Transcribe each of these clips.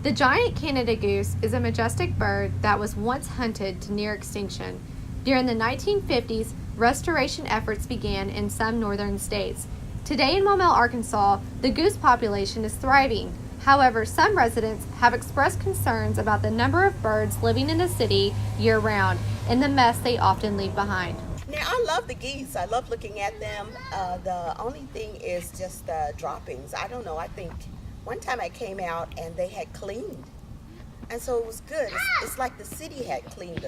The giant Canada goose is a majestic bird that was once hunted to near extinction. During the 1950s, restoration efforts began in some northern states. Today in Maumelle, Arkansas, the goose population is thriving. However, some residents have expressed concerns about the number of birds living in the city year-round and the mess they often leave behind. Now, I love the geese. I love looking at them. The only thing is just the droppings. I don't know. I think one time I came out and they had cleaned. And so it was good. It's like the city had cleaned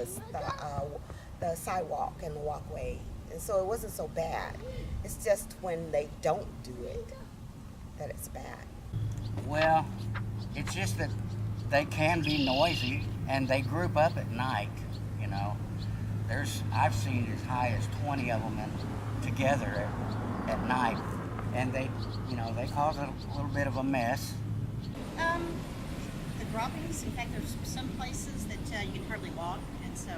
the sidewalk and the walkway. And so it wasn't so bad. It's just when they don't do it that it's bad. Well, it's just that they can be noisy and they group up at night, you know. I've seen as high as 20 of them together at night, and they cause a little bit of a mess. The droppings, in fact, there's some places that you can hardly walk, and so,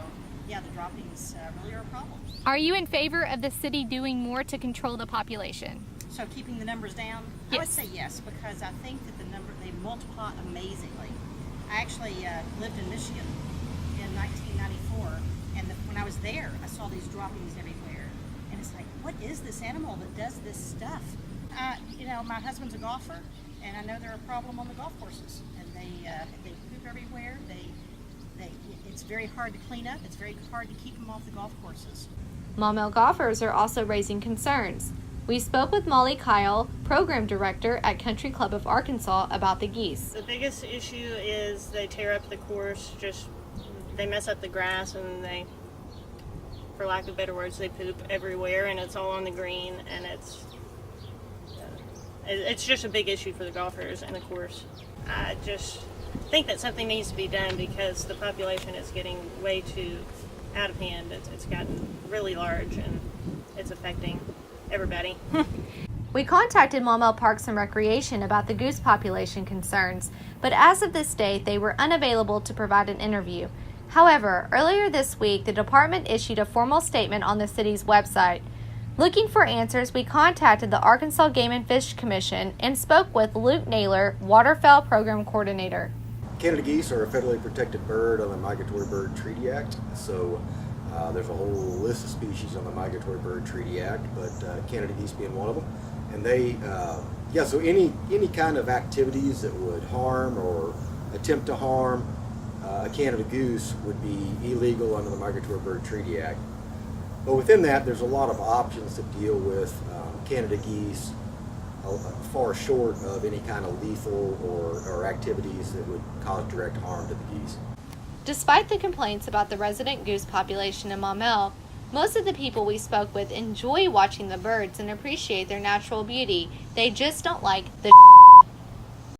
yeah, the droppings really are a problem. Are you in favor of the city doing more to control the population? So keeping the numbers down? Yes. I would say yes, because I think that they multiply amazingly. I actually lived in Michigan in 1994, and when I was there, I saw these droppings everywhere. And it's like, what is this animal that does this stuff? My husband's a golfer, and I know they're a problem on the golf courses. And they poop everywhere. It's very hard to clean up. It's very hard to keep them off the golf courses. Maumelle golfers are also raising concerns. We spoke with Molly Kyle, program director at Country Club of Arkansas, about the geese. The biggest issue is they tear up the course, they mess up the grass, and they, for lack of better words, they poop everywhere, and it's all on the green, and it's just a big issue for the golfers and the course. I just think that something needs to be done because the population is getting way too out of hand. It's gotten really large, and it's affecting everybody. We contacted Maumelle Parks and Recreation about the goose population concerns, but as of this date, they were unavailable to provide an interview. However, earlier this week, the department issued a formal statement on the city's website. Looking for answers, we contacted the Arkansas Game and Fish Commission and spoke with Luke Naylor, Waterfowl Program Coordinator. Canada geese are a federally protected bird on the Migratory Bird Treaty Act, so there's a whole list of species on the Migratory Bird Treaty Act, but Canada geese being one of them. And they, so any kind of activities that would harm or attempt to harm a Canada goose would be illegal under the Migratory Bird Treaty Act. But within that, there's a lot of options to deal with Canada geese, far short of any kind of lethal or activities that would cause direct harm to the geese. Despite the complaints about the resident goose population in Maumelle, most of the people we spoke with enjoy watching the birds and appreciate their natural beauty. They just don't like the